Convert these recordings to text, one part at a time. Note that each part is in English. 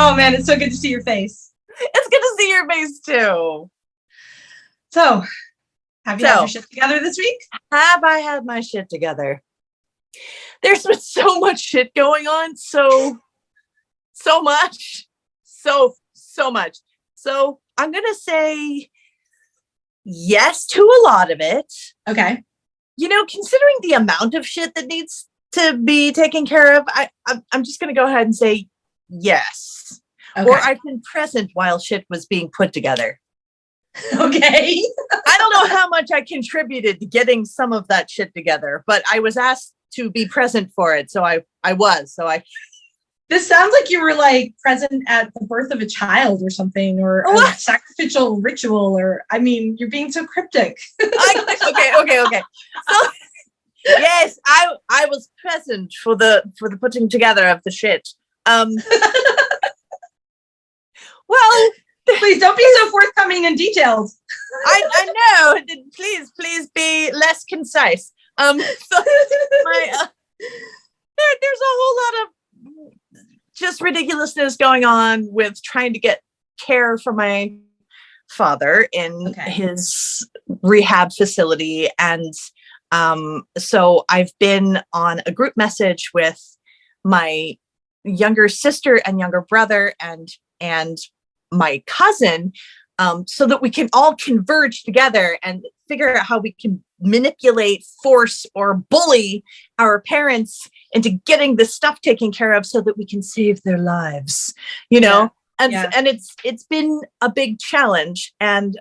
Oh man, it's so good to see your face. It's good to see your face too. So, have you had your shit together this week? Have I had my shit together? There's been so much shit going on. So much. So much. So I'm going to say yes to a lot of it. Okay. Considering the amount of shit that needs to be taken care of, I'm just going to go ahead and say yes. Okay. Or I've been present while shit was being put together. Okay. I don't know how much I contributed to getting some of that shit together, but I was asked to be present for it. So I was. This sounds like you were like present at the birth of a child or something, or a sacrificial ritual, or you're being so cryptic. Okay. So yes, I was present for the putting together of the shit. Well, please don't be so forthcoming in details. I know. Please be less concise. There's a whole lot of just ridiculousness going on with trying to get care for my father in his rehab facility. And so I've been on a group message with my younger sister and younger brother and my cousin, so that we can all converge together and figure out how we can manipulate, force, or bully our parents into getting this stuff taken care of so that we can save their lives, And it's been a big challenge. And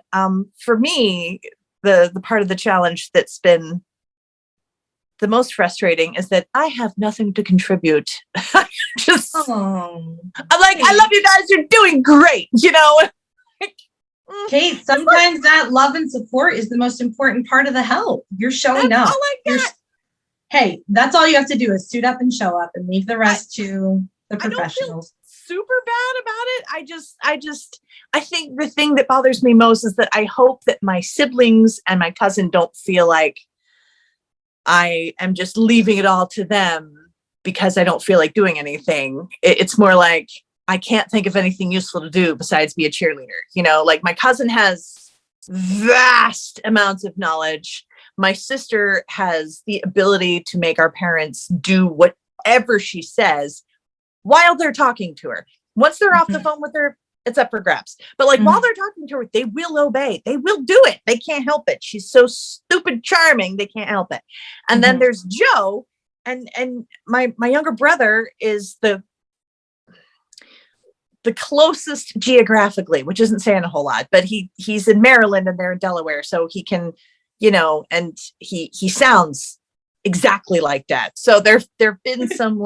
for me, the part of the challenge that's been the most frustrating is that I have nothing to contribute. I'm like, I love you guys. You're doing great. Kate, sometimes that love and support is the most important part of the help. You're showing up. Hey, that's all you have to do is suit up and show up and leave the rest to the professionals. I don't feel super bad about it. I think the thing that bothers me most is that I hope that my siblings and my cousin don't feel like I am just leaving it all to them because I don't feel like doing anything. It's more like I can't think of anything useful to do besides be a cheerleader. Like my cousin has vast amounts of knowledge. My sister has the ability to make our parents do whatever she says while they're talking to her. Once they're off the phone with her, it's up for grabs. But while they're talking to her, they will obey. They will do it. They can't help it. She's so stupid charming. They can't help it. And then there's Joe, and my younger brother is the closest geographically, which isn't saying a whole lot, but he's in Maryland and they're in Delaware. So he can, and he sounds exactly like Dad. So there've been some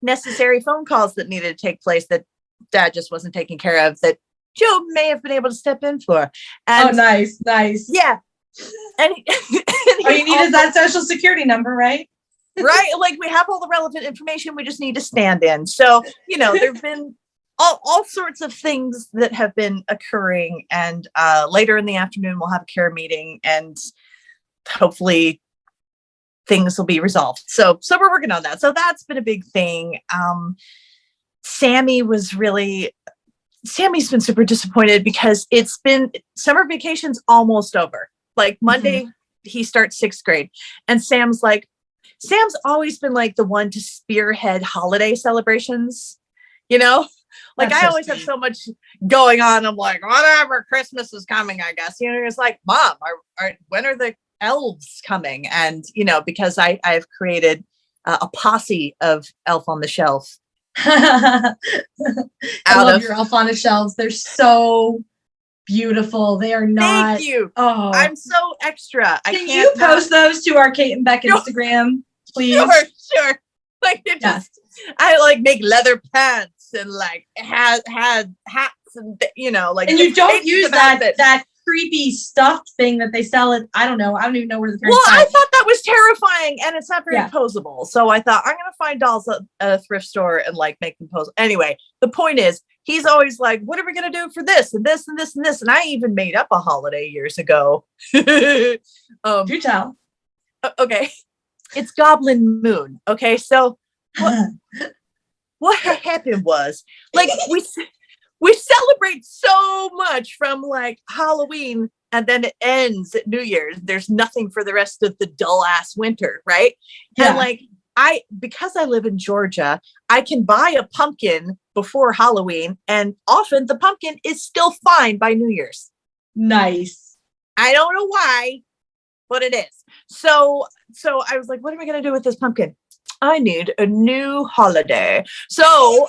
necessary phone calls that needed to take place that Dad just wasn't taking care of that Joe may have been able to step in for. And, nice. Yeah. And all you need is that social security number, right? Right. We have all the relevant information. We just need to stand in. So, there've been all sorts of things that have been occurring. And later in the afternoon, we'll have a care meeting and hopefully things will be resolved. So we're working on that. So that's been a big thing. Sammy's been super disappointed because it's been summer vacation's almost over. Monday, he starts 6th grade. And Sam's always been the one to spearhead holiday celebrations, I always have so much going on. I'm like, whatever, Christmas is coming, I guess. It's like, Mom, when are the elves coming? And, because I've created a posse of Elf on the Shelf. I love your Elf on the Shelves. They're so beautiful. They are not. Thank you. Oh, I'm so extra. Can you post those to our Kate and Beck Instagram, please? Sure. I make leather pants and had hats and and you don't use that creepy stuffed thing that they sell at I don't even know where the I thought that was terrifying and it's not very posable, so I thought I'm gonna find dolls at a thrift store and make them pose. Anyway, the point is he's always like, what are we gonna do for this and this and this and this, and I even made up a holiday years ago. Do tell. Okay, it's Goblin Moon. Okay, so what happened was, like, we celebrate so much from like Halloween, and then it ends at New Year's. There's nothing for the rest of the dull ass winter, right? Yeah. And like, because I live in Georgia, I can buy a pumpkin before Halloween, and often the pumpkin is still fine by New Year's. Nice. I don't know why, but it is. So I was like, what am I going to do with this pumpkin? I need a new holiday. So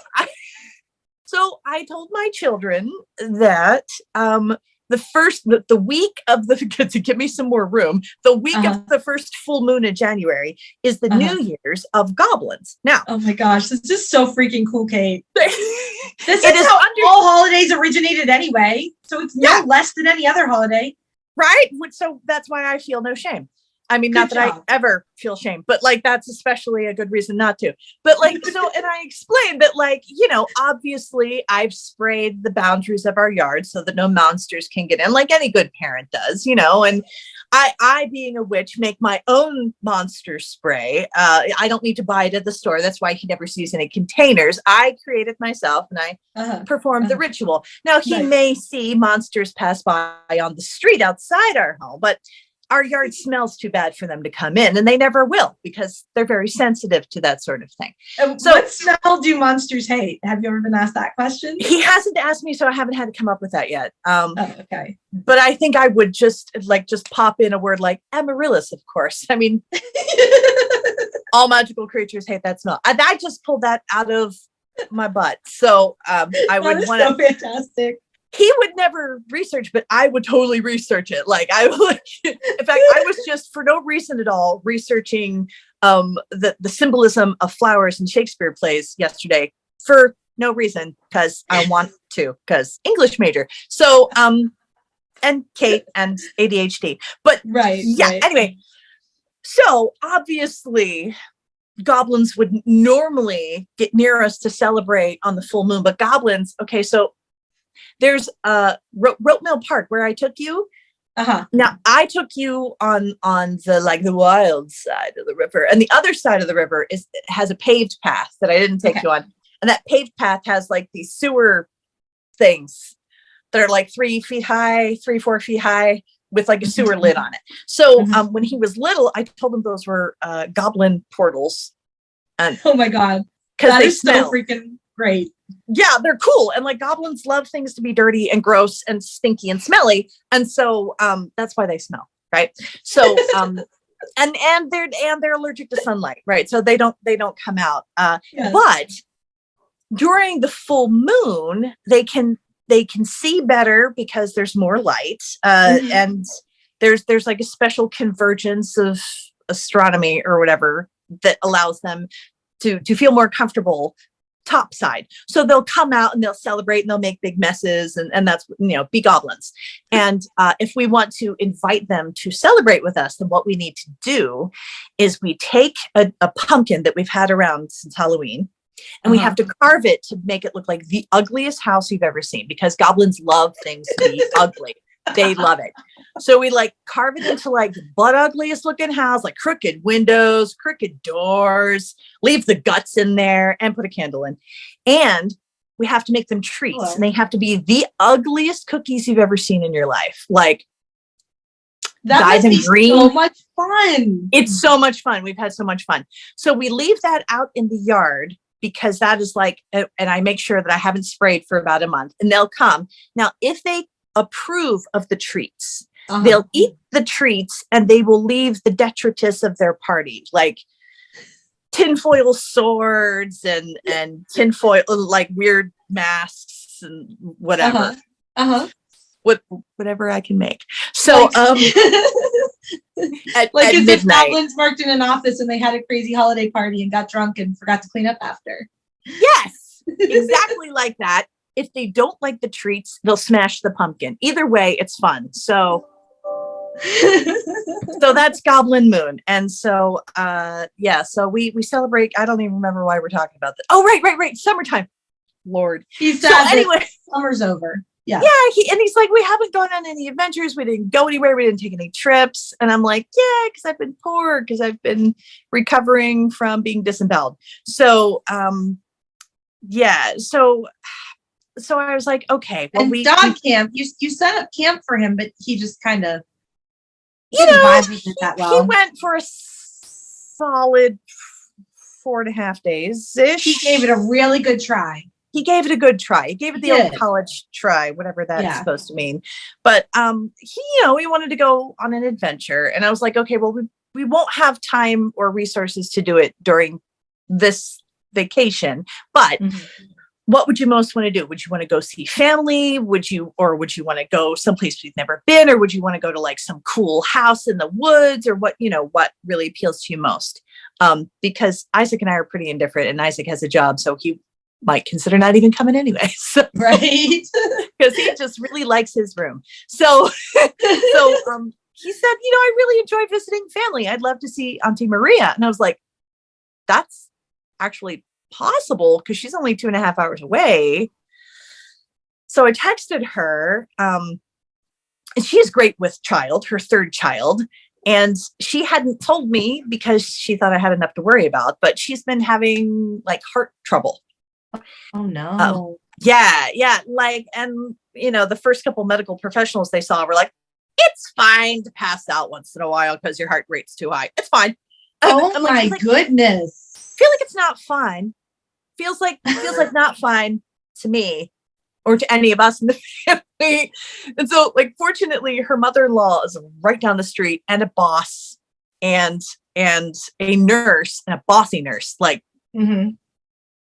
I told my children that the week of to give me some more room, the week of the first full moon in January is the New Year's of goblins. Now, oh my gosh, this is so freaking cool, Kate. This is how all holidays originated anyway. So it's no less than any other holiday. Right? So that's why I feel no shame. I mean, not that I ever feel shame, but like, that's especially a good reason not to. But like, so, and I explained that, like, you know, obviously I've sprayed the boundaries of our yard so that no monsters can get in, like any good parent does, you know, and I being a witch, make my own monster spray. I don't need to buy it at the store. That's why he never sees any containers. I created myself, and I performed the ritual. Now he may see monsters pass by on the street outside our home, but our yard smells too bad for them to come in, and they never will, because they're very sensitive to that sort of thing. So what smell do monsters hate? Have you ever been asked that question? He hasn't asked me, so I haven't had to come up with that yet. Okay. But I think I would just pop in a word like Amaryllis, of course. I mean, all magical creatures hate that smell. I just pulled that out of my butt. So I would want to. So fantastic. He would never research, but I would totally research it. Like, I would, in fact, I was just for no reason at all researching the symbolism of flowers in Shakespeare plays yesterday for no reason, because I want to, because English major. So, and Kate and ADHD, but anyway. So obviously goblins would normally get near us to celebrate on the full moon, but goblins, okay, so there's Rote Mill Park where I took you. Now I took you on the wild side of the river, and the other side of the river has a paved path that I didn't take you on, and that paved path has like these sewer things that are like 3 feet high, 4 feet high, with like a sewer lid on it. So when he was little, I told him those were goblin portals. And oh my god, that is so freaking great. Yeah, they're cool. And like, goblins love things to be dirty and gross and stinky and smelly. And so that's why they smell, right? So and they're allergic to sunlight, right? So they don't come out. But during the full moon, they can see better because there's more light. And there's like a special convergence of astronomy or whatever that allows them to feel more comfortable topside. So they'll come out and they'll celebrate and they'll make big messes, and that's, you know, be goblins. And if we want to invite them to celebrate with us, then what we need to do is we take a pumpkin that we've had around since Halloween, and we have to carve it to make it look like the ugliest house you've ever seen, because goblins love things to be ugly. They love it. So we like carve it into like the butt ugliest looking house, like crooked windows, crooked doors, leave the guts in there, and put a candle in. And we have to make them treats, and they have to be the ugliest cookies you've ever seen in your life. Like, that must be green. So much fun. It's so much fun. We've had so much fun. So we leave that out in the yard, because that is like, and I make sure that I haven't sprayed for about a month, and they'll come. Now, if they approve of the treats, they'll eat the treats, and they will leave the detritus of their party, like tinfoil swords and tinfoil, like weird masks and whatever. Whatever I can make. So like it's if goblins worked in an office and they had a crazy holiday party and got drunk and forgot to clean up after. Yes, exactly like that. If they don't like the treats, they'll smash the pumpkin. Either way, it's fun. So that's Goblin Moon. And so so we celebrate. I don't even remember why we're talking about this. Oh, right. Summertime. Lord. He's sad. Anyway, summer's over. Yeah. He's like, we haven't gone on any adventures. We didn't go anywhere. We didn't take any trips. And I'm like, yeah, because I've been poor, because I've been recovering from being disemboweled. So yeah. So I was like, okay, well, and dog camp, you set up camp for him, but he just kind of didn't vibe with it that he well. went for a solid 4.5 days ish. He gave it a really good try. He gave it a good try. He gave it the old college try, whatever that's supposed to mean. But he, he wanted to go on an adventure, and I was like, okay, well, we won't have time or resources to do it during this vacation, but what would you most want to do? Would you want to go see family? Would you want to go someplace we've never been? Or would you want to go to like some cool house in the woods, or what really appeals to you most? Because Isaac and I are pretty indifferent, and Isaac has a job, so he might consider not even coming anyway. So, right. Because he just really likes his room. So he said, I really enjoy visiting family. I'd love to see Auntie Maria. And I was like, that's actually possible because she's only 2.5 hours away. So I texted her, and she is great with child, her third child. And she hadn't told me because she thought I had enough to worry about, but she's been having like heart trouble. Oh no. Yeah. Like, and the first couple medical professionals they saw were like, it's fine to pass out once in a while because your heart rate's too high. It's fine. Oh my goodness. I feel like it's not fine. Feels like not fine to me or to any of us in the family. And so, like, fortunately, her mother-in-law is right down the street, and a boss and a nurse, and a bossy nurse. Like,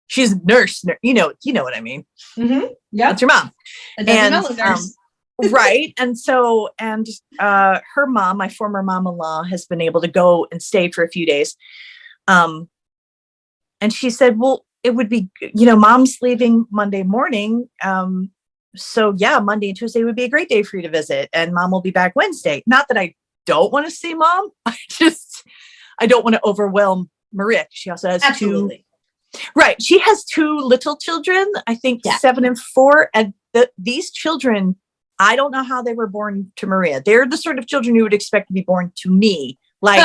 she's a nurse. You know what I mean? Mm-hmm. Yeah, it's your mom. And nurse. Right. And so, her mom, my former mom-in-law, has been able to go and stay for a few days. And she said, well, it would be, mom's leaving Monday morning. So yeah, Monday and Tuesday would be a great day for you to visit, and mom will be back Wednesday. Not that I don't want to see mom. I don't want to overwhelm Maria. She also has two. Right. She has two little children, I think 7 and 4. And these children, I don't know how they were born to Maria. They're the sort of children you would expect to be born to me. Like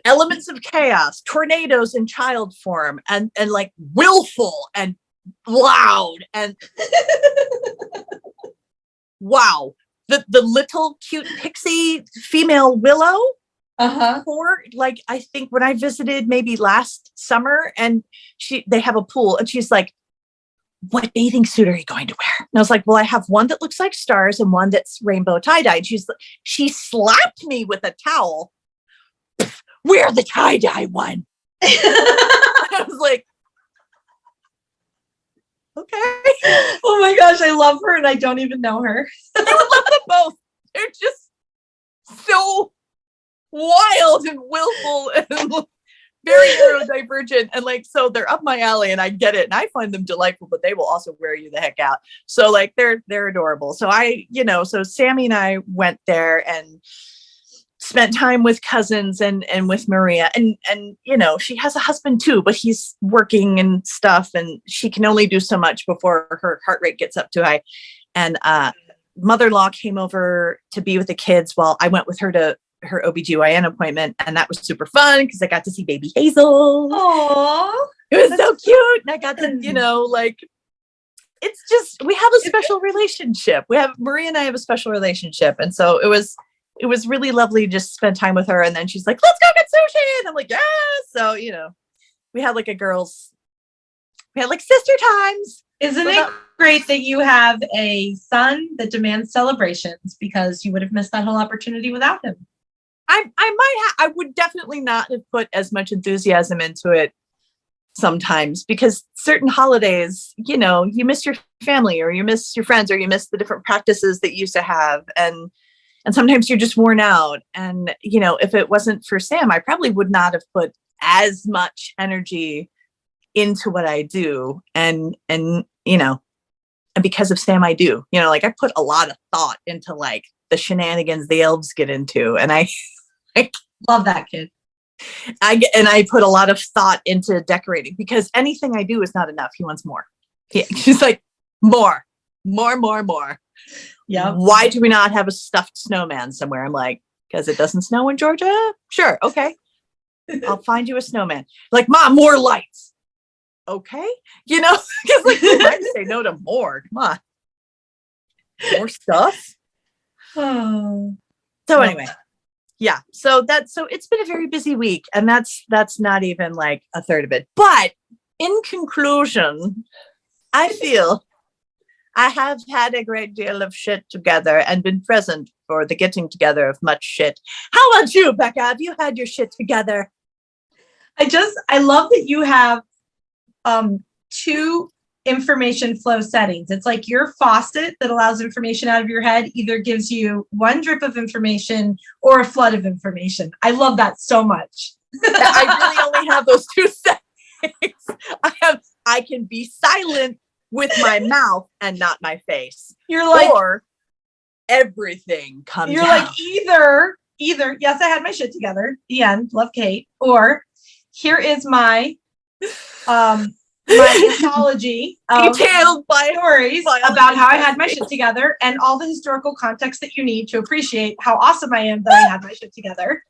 elements of chaos, tornadoes in child form, and like willful and loud and wow. The little cute pixie female Willow. Or like, I think when I visited maybe last summer, and they have a pool, and she's like, what bathing suit are you going to wear? And I was like, well, I have one that looks like stars and one that's rainbow tie-dyed. She slapped me with a towel. Wear the tie-dye one. I was like, okay. Oh my gosh, I love her, and I don't even know her. I would love them both. They're just so wild and willful and very neurodivergent, and like, so they're up my alley, and I get it, and I find them delightful, but they will also wear you the heck out. So like, they're adorable. So so Sammy and I went there and spent time with cousins and with Maria, and she has a husband too, but he's working and stuff, and she can only do so much before her heart rate gets up too high. And mother-in-law came over to be with the kids while I went with her to her OBGYN appointment, and that was super fun because I got to see baby Hazel. Aww, it was so cute. And I got to, like, it's just, we have a special relationship. Maria and I have a special relationship. And so it was really lovely to just spend time with her. And then she's like, let's go get sushi. And I'm like, yeah. So, we had like sister times. Isn't it great that you have a son that demands celebrations, because you would have missed that whole opportunity without him? I would definitely not have put as much enthusiasm into it sometimes, because certain holidays, you miss your family, or you miss your friends, or you miss the different practices that you used to have. And sometimes you're just worn out. And, if it wasn't for Sam, I probably would not have put as much energy into what I do. And because of Sam, I do, like, I put a lot of thought into like the shenanigans the elves get into. And I love that kid. I put a lot of thought into decorating, because anything I do is not enough. He wants more. He's like, more. Yeah. Why do we not have a stuffed snowman somewhere? I'm like, because it doesn't snow in Georgia. Sure. Okay. I'll find you a snowman. Like, Mom, more lights. okay, because like you might say no to more. Come on, more stuff. Oh. So anyway, yeah. So it's been a very busy week, and that's not even like a third of it. But in conclusion, I feel I have had a great deal of shit together and been present for the getting together of much shit. How about you, Becca? Have you had your shit together? I love that you have two information flow settings. It's like your faucet that allows information out of your head either gives you one drip of information or a flood of information. I love that so much. I really only have those two settings. I can be silent with my mouth and not my face. You're like, or everything comes you're out. like either, yes, I had my shit together. The end. Love, Kate. Or here is my anthology of detailed stories about how I had my shit together and all the historical context that you need to appreciate how awesome I am that I had my shit together.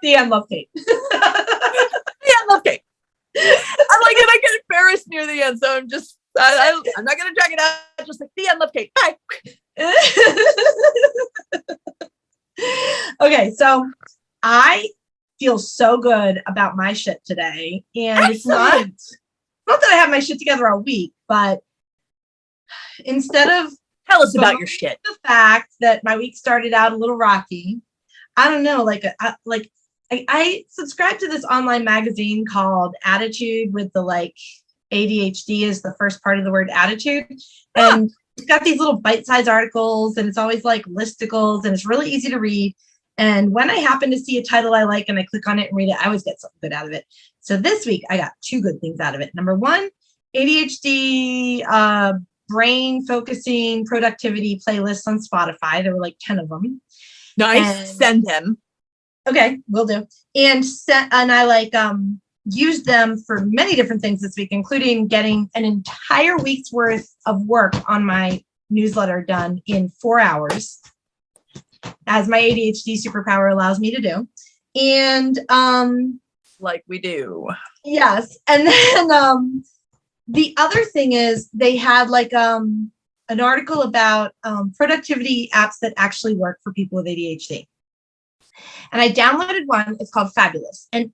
The end. Love, Kate. The end. Love, Kate. I'm like, and I get embarrassed near the end, so I'm just, I'm not gonna drag it out. Just like the end. Love, Kate. Bye. Okay, so I feel so good about my shit today, and it's not that I have my shit together all week, but instead of tell us about your shit, the fact that my week started out a little rocky, I don't know, I subscribe to this online magazine called Attitude with the ADHD is the first part of the word attitude. And it's got these little bite-sized articles and it's always like listicles and it's really easy to read. And when I happen to see a title I like and I click on it and read it, I always get something good out of it. So this week I got two good things out of it. Number one, ADHD brain focusing productivity playlists on Spotify. There were like 10 of them. Nice. Send them. Okay, will do. And I used them for many different things this week, including getting an entire week's worth of work on my newsletter done in 4 hours, as my ADHD superpower allows me to do. And like we do. Yes. And then the other thing is they had an article about productivity apps that actually work for people with ADHD. And I downloaded one. It's called Fabulous. And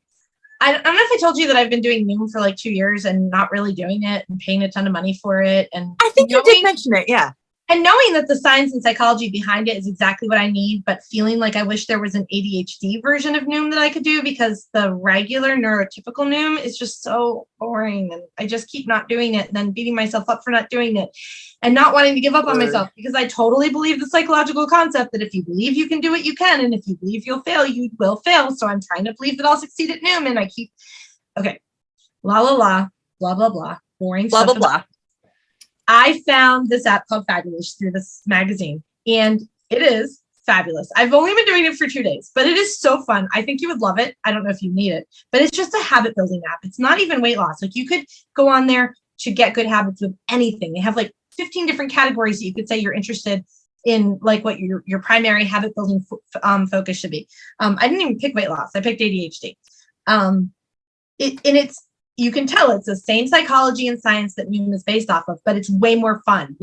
I don't know if I told you that I've been doing Noom for 2 years and not really doing it and paying a ton of money for it. And I think you did mention it. Yeah. And knowing that the science and psychology behind it is exactly what I need, but feeling like I wish there was an ADHD version of Noom that I could do because the regular neurotypical Noom is just so boring. And I just keep not doing it and then beating myself up for not doing it and not wanting to give up on myself because I totally believe the psychological concept that if you believe you can do it, you can. And if you believe you'll fail, you will fail. So I'm trying to believe that I'll succeed at Noom. And I keep, okay, blah, blah, blah, boring blah, stuff. Blah, blah. I found this app called Fabulous through this magazine, and it is fabulous. I've only been doing it for 2 days, but it is so fun. I think you would love it. I don't know if you need it, but it's just a habit building app. It's not even weight loss. You could go on there to get good habits with anything. They have 15 different categories that you could say you're interested in, what your primary habit building focus should be. I didn't even pick weight loss. I picked ADHD. You can tell it's the same psychology and science that Noom is based off of, but it's way more fun.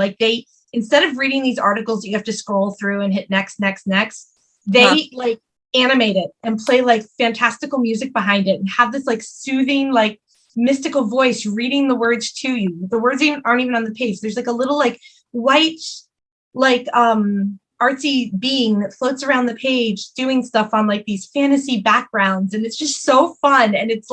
Instead of reading these articles that you have to scroll through and hit next, they animate it and play fantastical music behind it and have this soothing, mystical voice reading the words to you. The words aren't even on the page. There's a little white, artsy being that floats around the page doing stuff on these fantasy backgrounds. And it's just so fun. And it's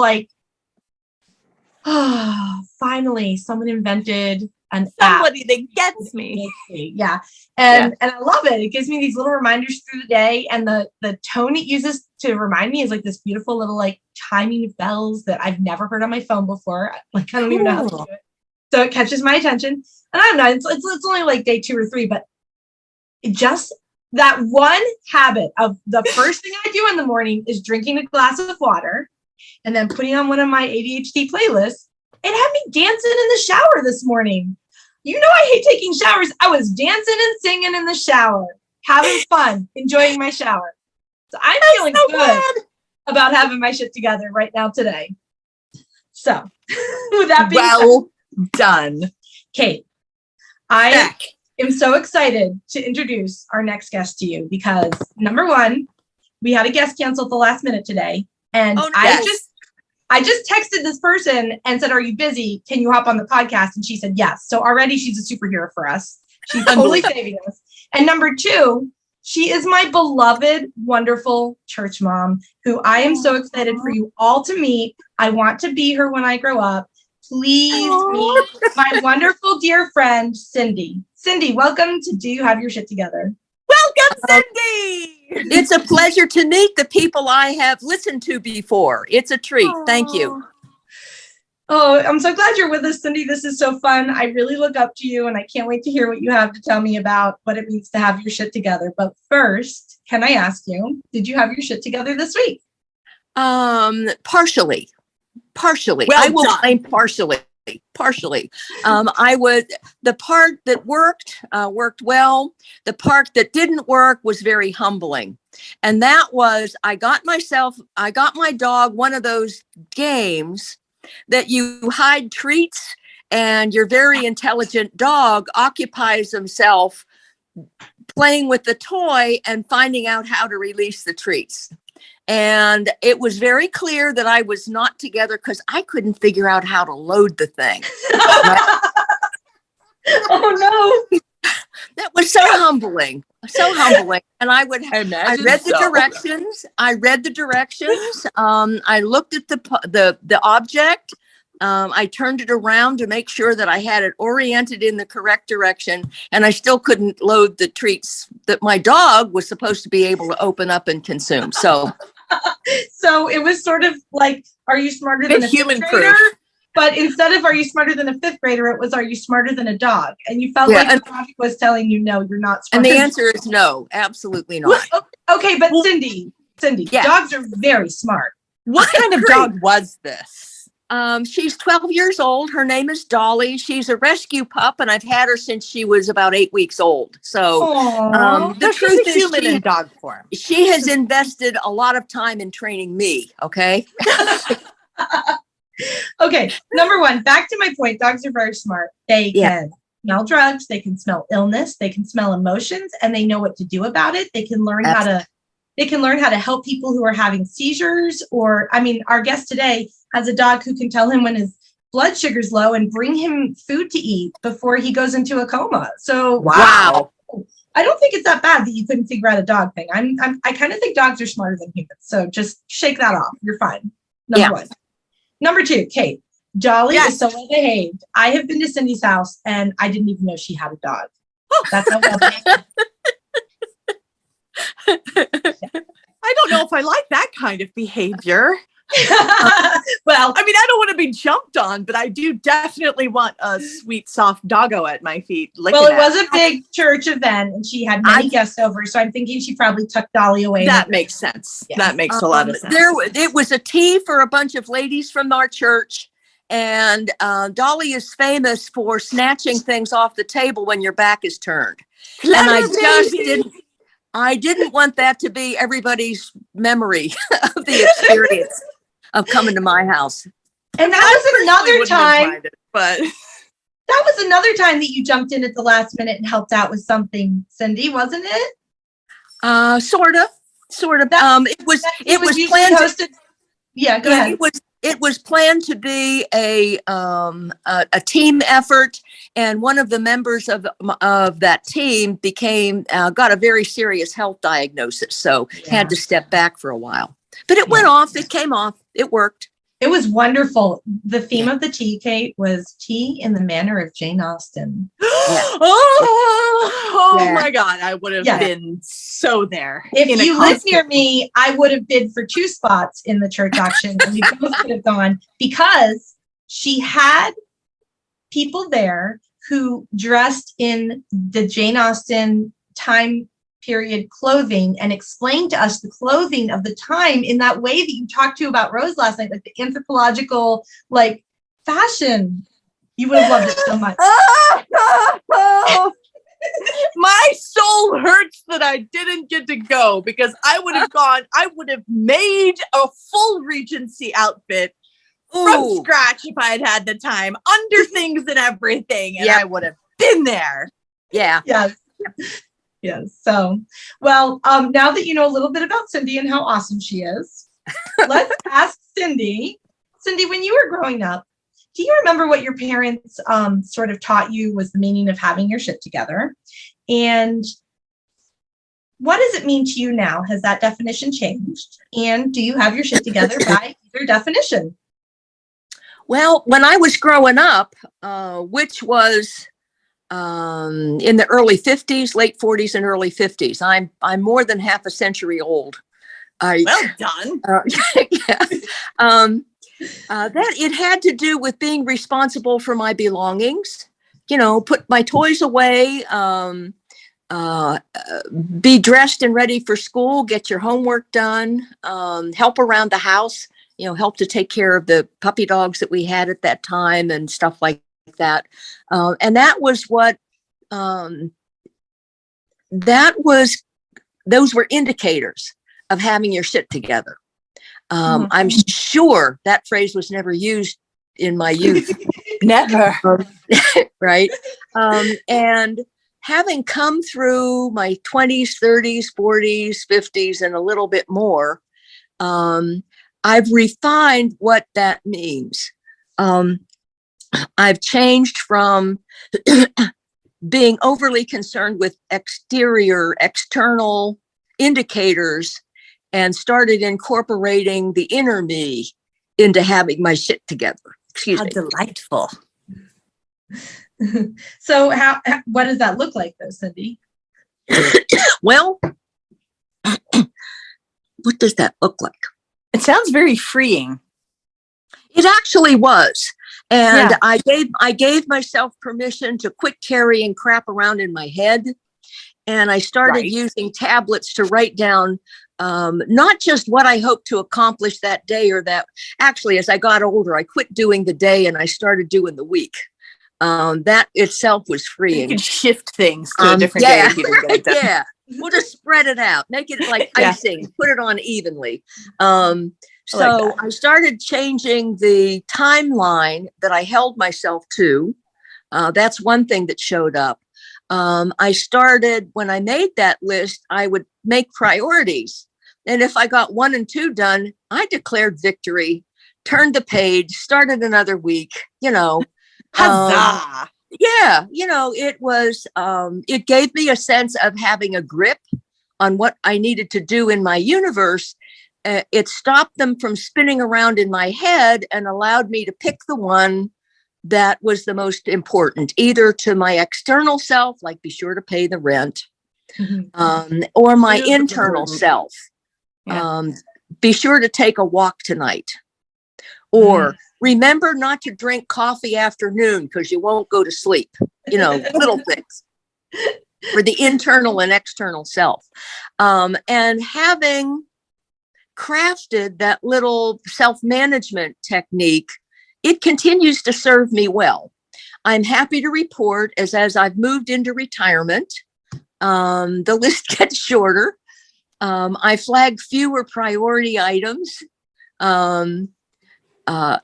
finally someone invented somebody app that gets me. Yeah. And I love it. It gives me these little reminders through the day. And the tone it uses to remind me is this beautiful little chiming of bells that I've never heard on my phone before. I don't even know how to do it. So it catches my attention. And I don't know, it's only day 2 or 3, but just that one habit of the first thing I do in the morning is drinking a glass of water and then putting on one of my ADHD playlists. It had me dancing in the shower this morning. I hate taking showers. I was dancing and singing in the shower, having fun, enjoying my shower. So I'm feeling good about having my shit together right now today. So with that being well done, Kate, I am so excited to introduce our next guest to you because number one, we had a guest cancel at the last minute today. And I just texted this person and said, are you busy? Can you hop on the podcast? And she said, yes. So already she's a superhero for us. She's totally saving us. And number two, she is my beloved, wonderful church mom who I am so excited for you all to meet. I want to be her when I grow up. Please meet my wonderful dear friend, Cindy. Cindy, welcome to Do You Have Your Shit Together? Welcome, Cindy. It's a pleasure to meet the people I have listened to before. It's a treat. Thank you. Oh, I'm so glad you're with us, Cindy. This is so fun. I really look up to you, and I can't wait to hear what you have to tell me about what it means to have your shit together. But first, can I ask you, did you have your shit together this week? Partially. Well I will done. claim partially. The part that worked well. The part that didn't work was very humbling. And that was, I got my dog one of those games that you hide treats and your very intelligent dog occupies himself playing with the toy and finding out how to release the treats. And it was very clear that I was not together because I couldn't figure out how to load the thing. Oh no. That was so humbling. And I read the directions. I looked at the object. I turned it around to make sure that I had it oriented in the correct direction, and I still couldn't load the treats that my dog was supposed to be able to open up and consume. So it was sort of like, are you smarter than a human fifth grader? proof. But instead of are you smarter than a fifth grader, it was are you smarter than a dog? And you felt like the dog was telling you, no, you're not and smarter. the answer is no, absolutely not. Okay, but Cindy, Yeah. dogs are very smart. What kind of dog was this? She's 12 years old. Her name is Dolly. She's a rescue pup, and I've had her since she was about 8 weeks old. So the truth she's a is human in dog form. she has invested a lot of time in training me. Okay. Okay, number one, back to my point. Dogs are very smart. They can smell drugs. They can smell illness. They can smell emotions, and they know what to do about it. They can learn how to help people who are having seizures. Or, I mean, our guest today has a dog who can tell him when his blood sugar's low and bring him food to eat before he goes into a coma. So, Wow. I don't think it's that bad that you couldn't figure out a dog thing. I kind of think dogs are smarter than humans. So just shake that off. You're fine. Number one. Number two, Kate. Dolly is so well behaved. I have been to Cindy's house and I didn't even know she had a dog. That's how well behaved. I don't know if I like that kind of behavior. Well, I mean, I don't want to be jumped on, but I do definitely want a sweet, soft doggo at my feet. Well, it was a big church event and she had many guests over. So I'm thinking she probably tucked Dolly away. That makes sense. Yeah. That makes a lot of sense. It was a tea for a bunch of ladies from our church. And Dolly is famous for snatching things off the table when your back is turned. And I didn't want that to be everybody's memory of the experience of coming to my house. And that was another time. But that was another time that you jumped in at the last minute and helped out with something, Cindy, wasn't it? Sort of. It was planned. Yeah, go ahead. It was planned to be a team effort, and one of the members of that team got a very serious health diagnosis, so had to step back for a while. But it went off. It came off. It worked. It was wonderful. The theme of the tea, Kate, was tea in the manner of Jane Austen. My God. I would have been so there. If you lived near me, I would have bid for 2 spots in the church auction. And we both could have gone because she had people there who dressed in the Jane Austen time period clothing and explained to us the clothing of the time in that way that you talked to about Rose last night, like the anthropological, like fashion. You would have loved it so much. My soul hurts that I didn't get to go because I would have gone. I would have made a full Regency outfit from Ooh, scratch if I had had the time, under things and everything. And Yep. I would have been there. yeah. Yes. Yes. So, well, now that you know a little bit about Cindy and how awesome she is, let's ask Cindy. Cindy, when you were growing up, do you remember what your parents sort of taught you was the meaning of having your shit together? And what does it mean to you now? Has that definition changed? And do you have your shit together by either definition? Well, when I was growing up, which was in the early 50s, late 40s and early 50s, I'm more than half a century old. Well done. Yeah. That it had to do with being responsible for my belongings, put my toys away, be dressed and ready for school, get your homework done, help around the house, help to take care of the puppy dogs that we had at that time and stuff like that. And that was what, those were indicators of having your shit together. I'm sure that phrase was never used in my youth. Never. Right. And having come through my 20s, 30s, 40s, 50s, and a little bit more, I've refined what that means. I've changed from being overly concerned with external indicators and started incorporating the inner me into having my shit together. Excuse me. Delightful. So what does that look like though, Cindy? Well, what does that look like? It sounds very freeing. It actually was. And yeah. I gave myself permission to quit carrying crap around in my head. And I started using tablets to write down not just what I hoped to accomplish that day or that. Actually, as I got older, I quit doing the day and I started doing the week. That itself was freeing. You can shift things to a different day if you didn't get it done. Yeah, we'll just spread it out, make it like icing, put it on evenly. So I started changing the timeline that I held myself to. That's one thing that showed up. I started, when I made that list, I would make priorities. And if I got 1 and 2 done, I declared victory, turned the page, started another week, Huzzah! Yeah, it was, it gave me a sense of having a grip on what I needed to do in my universe. It stopped them from spinning around in my head and allowed me to pick the one that was the most important, either to my external self, like be sure to pay the rent, or my internal self. Be sure to take a walk tonight, or remember not to drink coffee after noon because you won't go to sleep. Little things for the internal and external self. And having crafted that little self-management technique, it continues to serve me well. I'm happy to report as I've moved into retirement, the list gets shorter. I flag fewer priority items. I'm a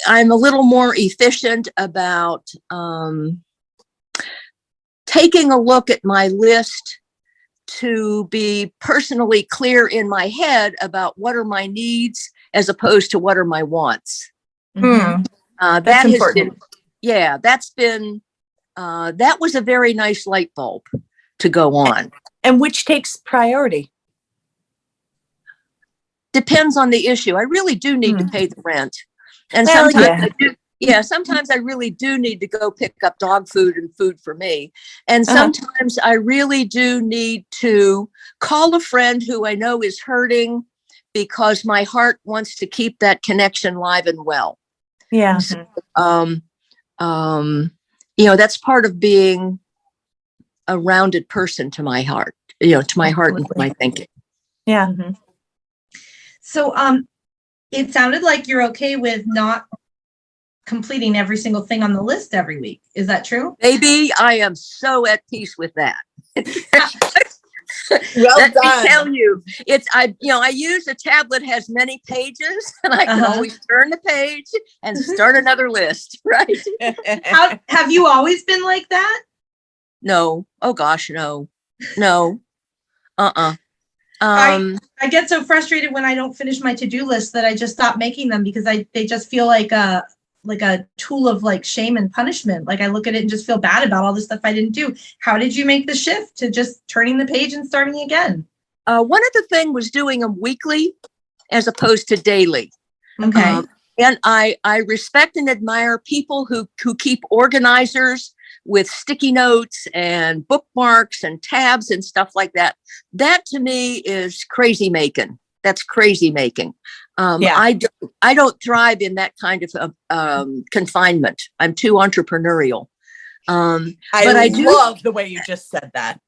little more efficient about taking a look at my list to be personally clear in my head about what are my needs as opposed to what are my wants. That important. That was a very nice light bulb to go on. And which takes priority? Depends on the issue. I really do need to pay the rent. And sometimes sometimes I really do need to go pick up dog food and food for me. And sometimes I really do need to call a friend who I know is hurting because my heart wants to keep that connection live and well. Yeah. So, that's part of being a rounded person to my heart, to my heart and to my thinking. Yeah. So, it sounded like you're okay with not completing every single thing on the list every week. Is that true? Maybe I am so at peace with that. Well Let me done. tell you, I use a tablet has many pages, and I can always turn the page and start another list. Right? Have you always been like that? No. Oh gosh, no. Uh-uh. I get so frustrated when I don't finish my to-do list that I just stop making them because they just feel like a tool of like shame and punishment. Like I look at it and just feel bad about all the stuff I didn't do. How did you make the shift to just turning the page and starting again? One of the things was doing them weekly as opposed to daily. Okay. And I respect and admire people who keep organizers with sticky notes and bookmarks and tabs and stuff like that. That to me is crazy making. That's crazy making. I don't thrive in that kind of confinement. I'm too entrepreneurial. I love the way you just said that.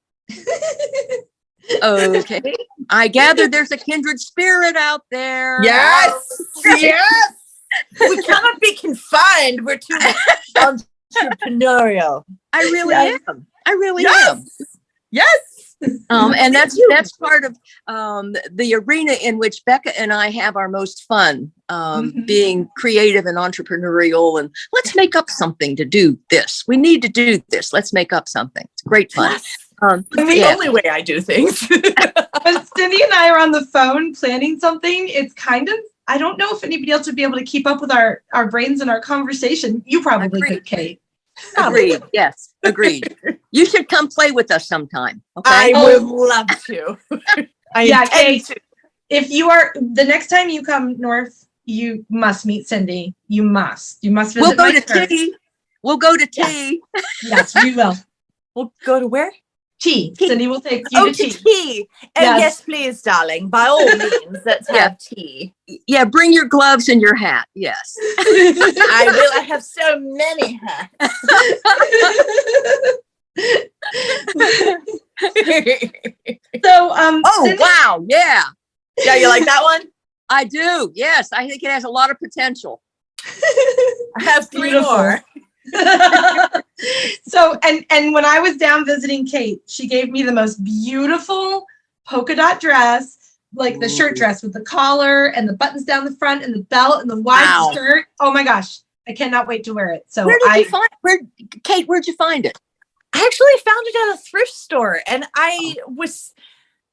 Okay. I gather there's a kindred spirit out there. Yes. Yes. We cannot be confined. We're too entrepreneurial. I really am. I really am. Yes. And that's part of the arena in which Becca and I have our most fun, being creative and entrepreneurial. And let's make up something to do this. We need to do this. Let's make up something. It's great fun. Yes. The only way I do things. When Cindy and I are on the phone planning something, it's kind of, I don't know if anybody else would be able to keep up with our brains and our conversation. You probably could, Kate. Agreed. Yes. Agreed. You should come play with us sometime. Okay. I would love to. Kate, if you are, the next time you come north, you must meet Cindy. You must visit. We'll go to tea. We'll go to tea. Yes, we will. We'll go to where? Tea. Cindy will take you to tea. And yes, please, darling. By all means, let's have tea. Yeah, bring your gloves and your hat. Yes. I will. I have so many hats. So, Cindy, wow. Yeah. Yeah, you like that one? I do. Yes. I think it has a lot of potential. I have three more. So, and when I was down visiting Kate, she gave me the most beautiful polka dot dress, like the shirt dress with the collar and the buttons down the front and the belt and the wide skirt. Oh my gosh, I cannot wait to wear it. So Kate, where'd you find it? I actually found it at a thrift store, and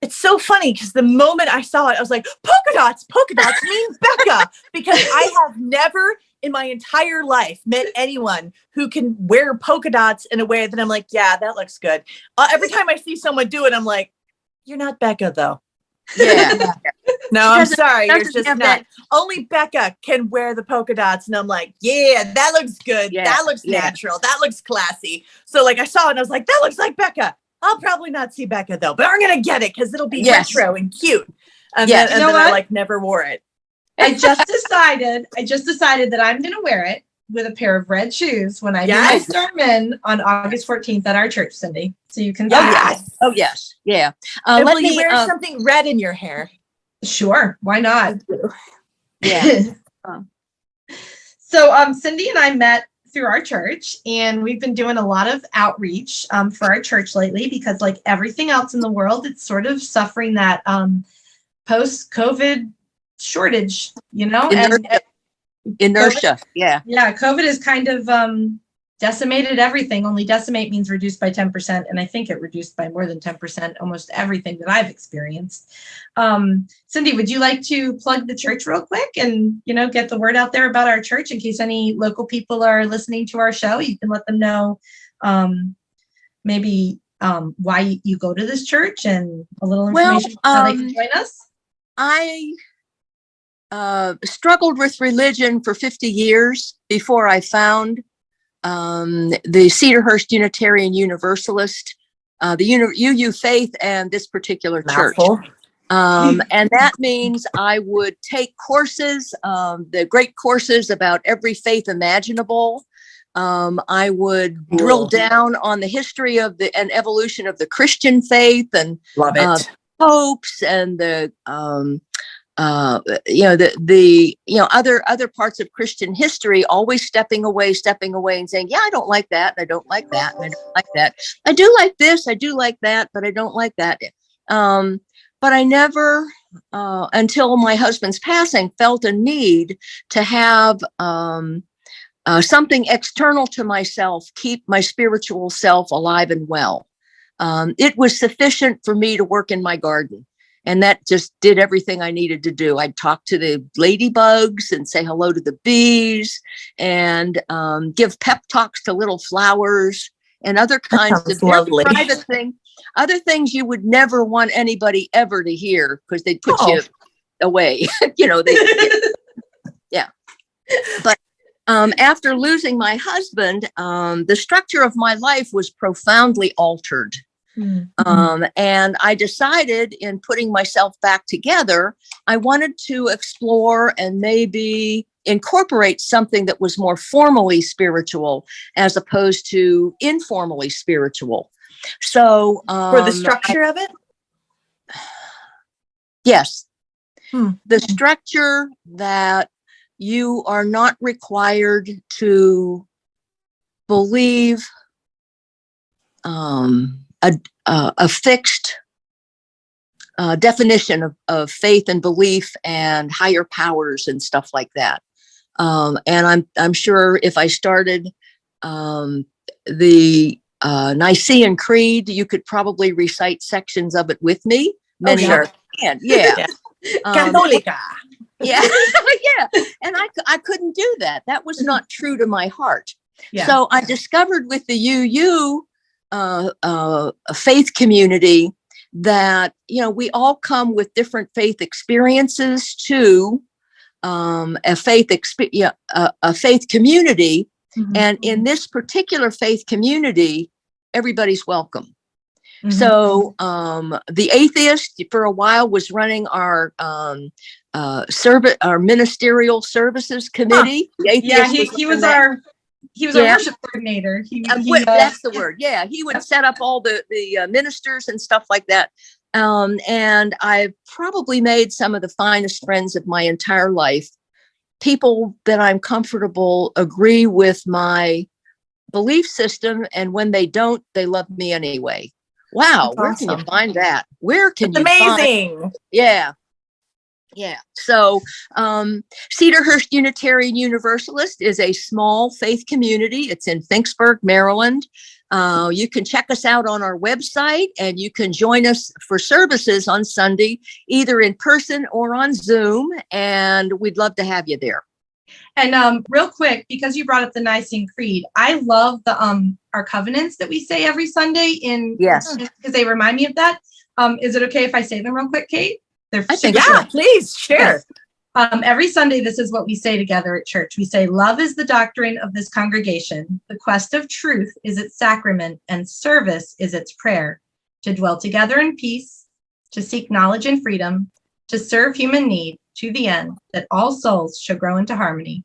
it's so funny because the moment I saw it, I was like, polka dots means Becca, because I have never in my entire life met anyone who can wear polka dots in a way that I'm like, yeah, that looks good. Every time I see someone do it, I'm like, you're not Becca though. Yeah. No, I'm sorry. You're just not. That. Only Becca can wear the polka dots. And I'm like, yeah, that looks good. Yeah, that looks natural. That looks classy. So like I saw it and I was like, that looks like Becca. I'll probably not see Becca though, but I'm going to get it because it'll be retro and cute. And then I like never wore it. I just decided that I'm going to wear it with a pair of red shoes when I do my sermon on August 14th at our church, Cindy. So you can see it. Oh, yes. Yeah. Will you wear something red in your hair? Sure. Why not? Yeah. So Cindy and I met through our church, and we've been doing a lot of outreach for our church lately because like everything else in the world, it's sort of suffering that post-COVID shortage, inertia. Yeah. COVID has kind of decimated everything. Only decimate means reduced by 10%, and I think it reduced by more than 10% almost everything that I've experienced. Cindy, would you like to plug the church real quick and get the word out there about our church in case any local people are listening to our show? You can let them know maybe why you go to this church and a little information how they can join us. I struggled with religion for 50 years before I found the Cedarhurst Unitarian Universalist, the UU faith, and this particular church. And that means I would take courses, the great courses about every faith imaginable. I would drill down on the history of and evolution of the Christian faith and popes and the other parts of Christian history, always stepping away and saying, yeah, I don't like that. I don't like that. And I don't like that. I do like this. I do like that, but I don't like that. But I never, until my husband's passing, felt a need to have something external to myself keep my spiritual self alive and well. It was sufficient for me to work in my garden. And that just did everything I needed to do. I'd talk to the ladybugs and say hello to the bees and give pep talks to little flowers and other kinds of lovely. private things, other things you would never want anybody ever to hear because they'd put you away. Yeah. But after losing my husband, the structure of my life was profoundly altered. And I decided in putting myself back together, I wanted to explore and maybe incorporate something that was more formally spiritual as opposed to informally spiritual. So for the structure of it? Yes. The structure that you are not required to believe a fixed definition of faith and belief and higher powers and stuff like that. And I'm sure if I started the Nicene Creed, you could probably recite sections of it with me. Many sure. can. Yeah. Catholica. Yeah. Yeah. And I couldn't do that. That was not true to my heart. Yeah. So I discovered with the UU faith community that, we all come with different faith experiences to a faith community. And in this particular faith community, everybody's welcome. So the atheist for a while was running our ministerial services committee. Yeah, he was our worship coordinator. That's the word. Yeah, he would set up all the ministers and stuff like that. And I've probably made some of the finest friends of my entire life. People that I'm comfortable agree with my belief system, and when they don't, they love me anyway. Wow, where can you find that? Where can you amazing. Yeah. Yeah. So Cedarhurst Unitarian Universalist is a small faith community. It's in Finksburg, Maryland. You can check us out on our website, and you can join us for services on Sunday, either in person or on Zoom. And we'd love to have you there. And real quick, because you brought up the Nicene Creed, I love the our covenants that we say every Sunday because they remind me of that. Is it okay if I say them real quick, Kate? I think please share. Yes. Every Sunday, this is what we say together at church. We say, love is the doctrine of this congregation. The quest of truth is its sacrament, and service is its prayer. To dwell together in peace, to seek knowledge and freedom, to serve human need, to the end that all souls shall grow into harmony.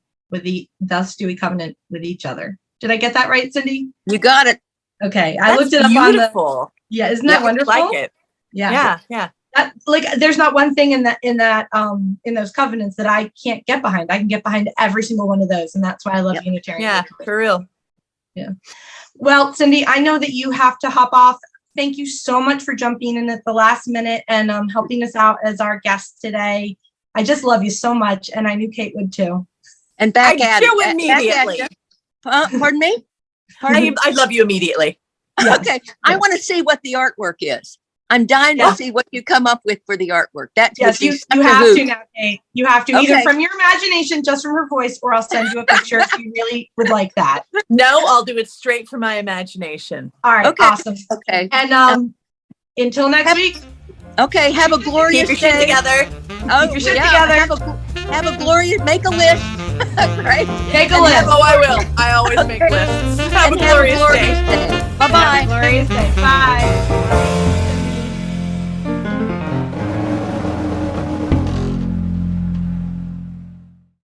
Thus do we covenant with each other. Did I get that right, Cindy? You got it. Okay, I looked it up beautiful. on the. Yeah, isn't that wonderful? I like it. Yeah. There's not one thing in those covenants that I can't get behind. I can get behind every single one of those, and that's why I love Unitarian. Yeah, for real. Yeah. Well, Cindy, I know that you have to hop off. Thank you so much for jumping in at the last minute and helping us out as our guest today. I just love you so much, and I knew Kate would too. And back at it immediately. Pardon me? I love you immediately. Yes. Okay. Yes. I want to see what the artwork is. I'm dying to see what you come up with for the artwork. Yes, you have to now, Kate. You have to either from your imagination, just from her voice, or I'll send you a picture if you really would like that. No, I'll do it straight from my imagination. All right, awesome. Okay. And until next week. Okay, have a glorious Keep your shit together. Keep your shit together. Have a glorious, make a list. Right? Make a list. Oh, I will. I always make lists. Have a glorious day.